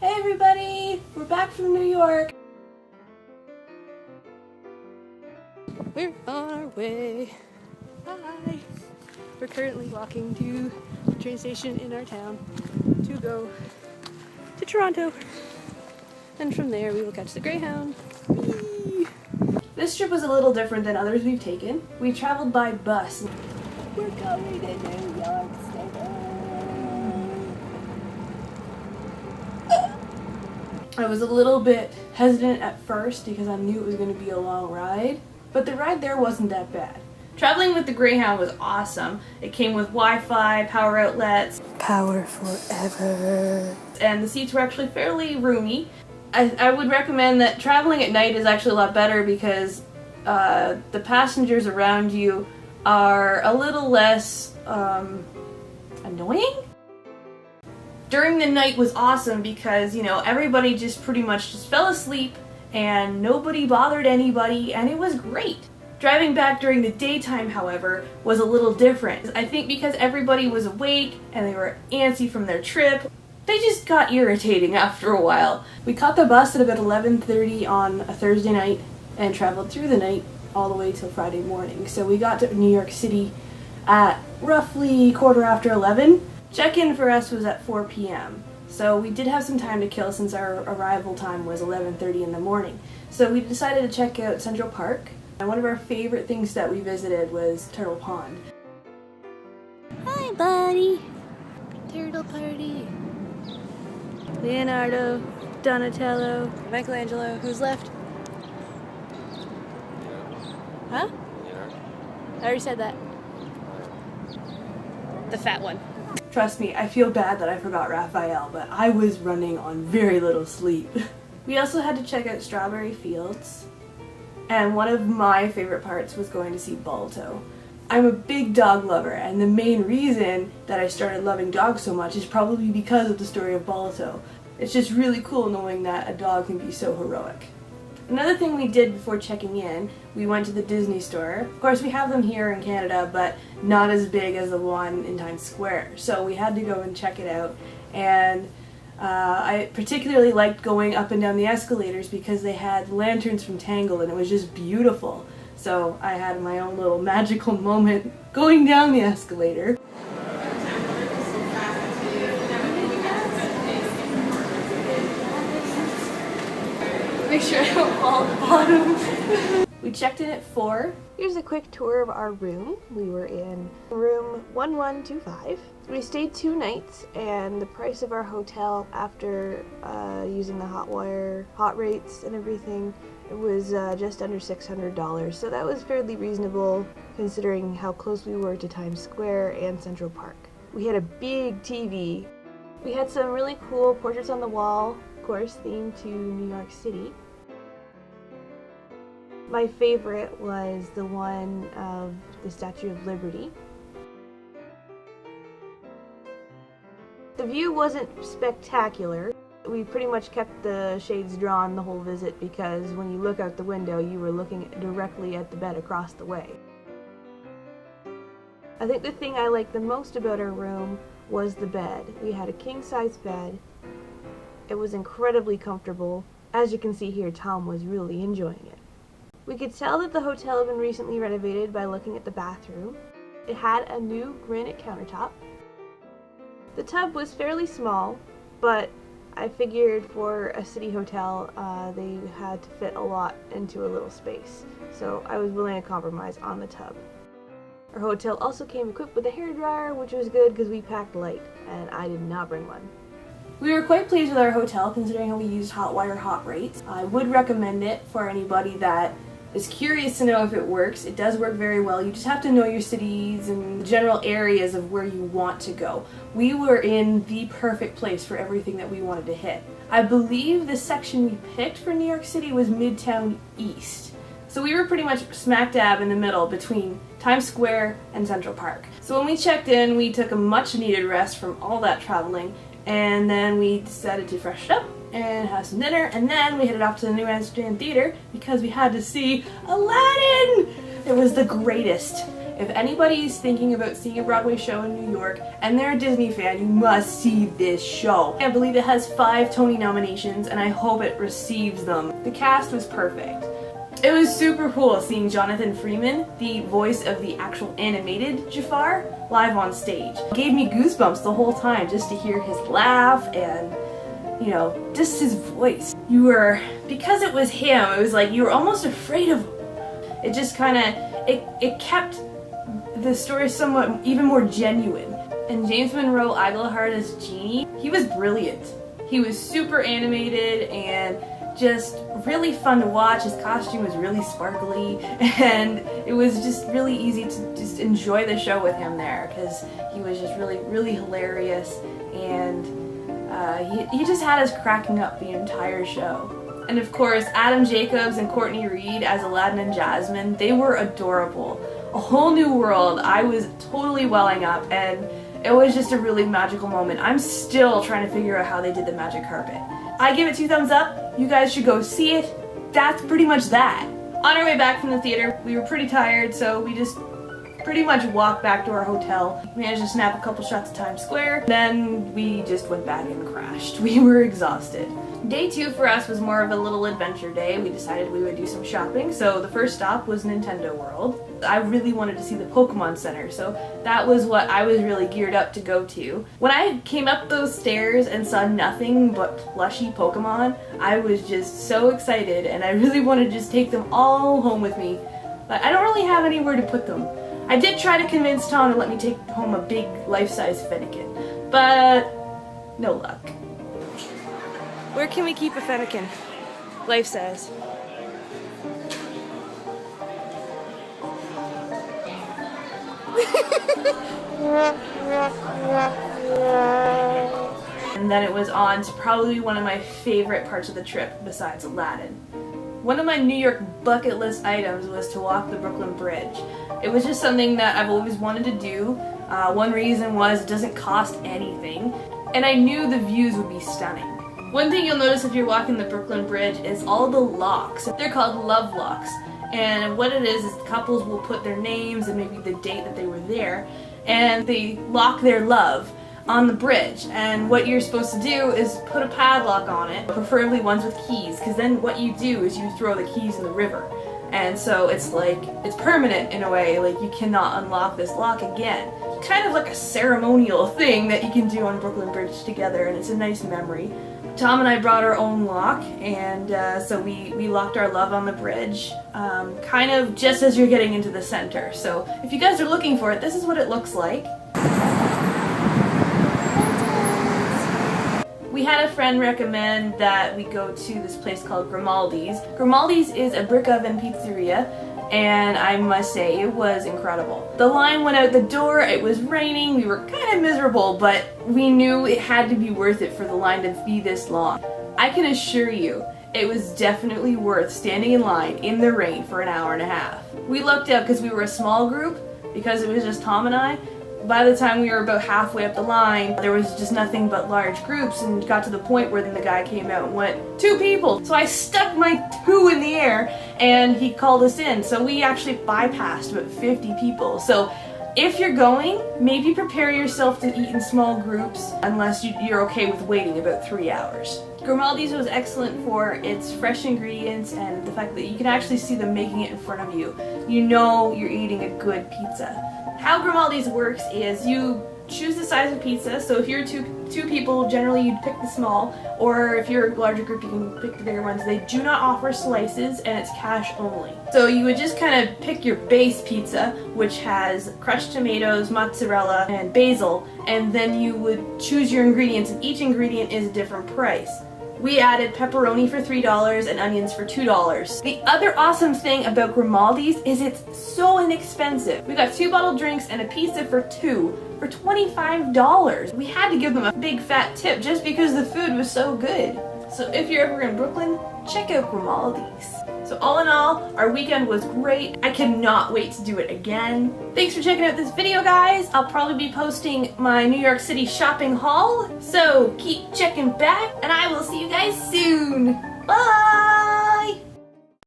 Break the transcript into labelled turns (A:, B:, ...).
A: Hey everybody! We're back from New York! We're on our way. Hi! We're currently walking to the train station in our town to go to Toronto. And from there we will catch the Greyhound. Whee! This trip was a little different than others we've taken. We traveled by bus. We're going to New York State. I was a little bit hesitant at first because I knew it was going to be a long ride, but the ride there wasn't that bad. Traveling with the Greyhound was awesome. It came with Wi-Fi, power outlets, power forever, and the seats were actually fairly roomy. I would recommend that traveling at night is actually a lot better because the passengers around you are a little less annoying. During the night was awesome because, you know, everybody just pretty much just fell asleep and nobody bothered anybody, and it was great. Driving back during the daytime, however, was a little different. I think because everybody was awake and they were antsy from their trip, they just got irritating after a while. We caught the bus at about 11:30 on a Thursday night and traveled through the night all the way till Friday morning. So we got to New York City at roughly 11:15. Check-in for us was at 4 p.m. So we did have some time to kill since our arrival time was 11:30 in the morning. So we decided to check out Central Park. And one of our favorite things that we visited was Turtle Pond. Hi, buddy! Turtle party! Leonardo, Donatello, Michelangelo. Who's left? Huh? I already said that. The fat one. Trust me, I feel bad that I forgot Raphael, but I was running on very little sleep. We also had to check out Strawberry Fields, and one of my favorite parts was going to see Balto. I'm a big dog lover, and the main reason that I started loving dogs so much is probably because of the story of Balto. It's just really cool knowing that a dog can be so heroic. Another thing we did before checking in, we went to the Disney store. Of course, we have them here in Canada, but not as big as the one in Times Square. So we had to go and check it out. And I particularly liked going up and down the escalators because they had lanterns from Tangled and it was just beautiful. So I had my own little magical moment going down the escalator. Make sure I don't fall at the bottom. We checked in at 4. Here's a quick tour of our room. We were in room 1125. We stayed 2 nights, and the price of our hotel after using the hot rates and everything, it was just under $600. So that was fairly reasonable considering how close we were to Times Square and Central Park. We had a big TV. We had some really cool portraits on the wall, of course, themed to New York City. My favorite was the one of the Statue of Liberty. The view wasn't spectacular. We pretty much kept the shades drawn the whole visit because when you look out the window, you were looking directly at the bed across the way. I think the thing I liked the most about our room was the bed. We had a king-size bed. It was incredibly comfortable. As you can see here, Tom was really enjoying it. We could tell that the hotel had been recently renovated by looking at the bathroom. It had a new granite countertop. The tub was fairly small, but I figured for a city hotel they had to fit a lot into a little space, so I was willing to compromise on the tub. Our hotel also came equipped with a hairdryer, which was good because we packed light, and I did not bring one. We were quite pleased with our hotel considering how we used Hotwire hot rates. I would recommend it for anybody that is curious to know if it works. It does work very well. You just have to know your cities and the general areas of where you want to go. We were in the perfect place for everything that we wanted to hit. I believe the section we picked for New York City was Midtown East. So we were pretty much smack dab in the middle between Times Square and Central Park. So when we checked in, we took a much needed rest from all that traveling, and then we decided to freshen up and have some dinner, and then we headed off to the New Amsterdam Theater because we had to see Aladdin! It was the greatest. If anybody's thinking about seeing a Broadway show in New York and they're a Disney fan, you must see this show. I believe it has 5 Tony nominations and I hope it receives them. The cast was perfect. It was super cool seeing Jonathan Freeman, the voice of the actual animated Jafar, live on stage. It gave me goosebumps the whole time just to hear his laugh and, you know, just his voice. Because it was him, it was like you were almost afraid of him. It just it kept the story somewhat even more genuine. And James Monroe Iglehart as Genie, he was brilliant. He was super animated and just really fun to watch. His costume was really sparkly and it was just really easy to just enjoy the show with him there because he was just really hilarious, and he just had us cracking up the entire show. And of course, Adam Jacobs and Courtney Reed as Aladdin and Jasmine, they were adorable. A whole new world. I was totally welling up and it was just a really magical moment. I'm still trying to figure out how they did the magic carpet. I give it 2 thumbs up. You guys should go see it. That's pretty much that. On our way back from the theater, we were pretty tired, so we just pretty much walked back to our hotel. We managed to snap a couple shots of Times Square. Then we just went back and crashed. We were exhausted. Day 2 for us was more of a little adventure day. We decided we would do some shopping, so the first stop was Nintendo World. I really wanted to see the Pokemon Center, so that was what I was really geared up to go to. When I came up those stairs and saw nothing but plushy Pokemon, I was just so excited and I really wanted to just take them all home with me. But I don't really have anywhere to put them. I did try to convince Tom to let me take home a big life-size Fennekin, but no luck. Where can we keep a Fennekin? Life-size. And then it was on to probably one of my favorite parts of the trip besides Aladdin. One of my New York bucket list items was to walk the Brooklyn Bridge. It was just something that I've always wanted to do. One reason was it doesn't cost anything, and I knew the views would be stunning. One thing you'll notice if you're walking the Brooklyn Bridge is all the locks. They're called love locks. And what it is couples will put their names and maybe the date that they were there, and they lock their love on the bridge. And what you're supposed to do is put a padlock on it, preferably ones with keys, because then what you do is you throw the keys in the river. And so it's like, it's permanent in a way, like you cannot unlock this lock again. Kind of like a ceremonial thing that you can do on Brooklyn Bridge together, and it's a nice memory. Tom and I brought our own lock, and so we locked our love on the bridge, kind of just as you're getting into the center. So if you guys are looking for it, this is what it looks like. We had a friend recommend that we go to this place called Grimaldi's. Grimaldi's is a brick oven pizzeria, and I must say it was incredible. The line went out the door, it was raining, we were kind of miserable, but we knew it had to be worth it for the line to be this long. I can assure you, it was definitely worth standing in line in the rain for an hour and a half. We lucked out because we were a small group, because it was just Tom and I. By the time we were about halfway up the line, there was just nothing but large groups, and got to the point where then the guy came out and went, 2 people! So I stuck my 2 in the air and he called us in. So we actually bypassed about 50 people. So if you're going, maybe prepare yourself to eat in small groups unless you're okay with waiting about 3 hours. Grimaldi's was excellent for its fresh ingredients and the fact that you can actually see them making it in front of you. You know you're eating a good pizza. How Grimaldi's works is you choose the size of pizza, so if you're two people, generally you'd pick the small, or if you're a larger group you can pick the bigger ones. They do not offer slices and it's cash only. So you would just kind of pick your base pizza, which has crushed tomatoes, mozzarella, and basil, and then you would choose your ingredients, and each ingredient is a different price. We added pepperoni for $3 and onions for $2. The other awesome thing about Grimaldi's is it's so inexpensive. We got 2 bottled drinks and a pizza for $2 for $25. We had to give them a big fat tip just because the food was so good. So if you're ever in Brooklyn, check out Grimaldi's. So all in all, our weekend was great. I cannot wait to do it again. Thanks for checking out this video, guys. I'll probably be posting my New York City shopping haul. So keep checking back, and I will see you guys soon. Bye!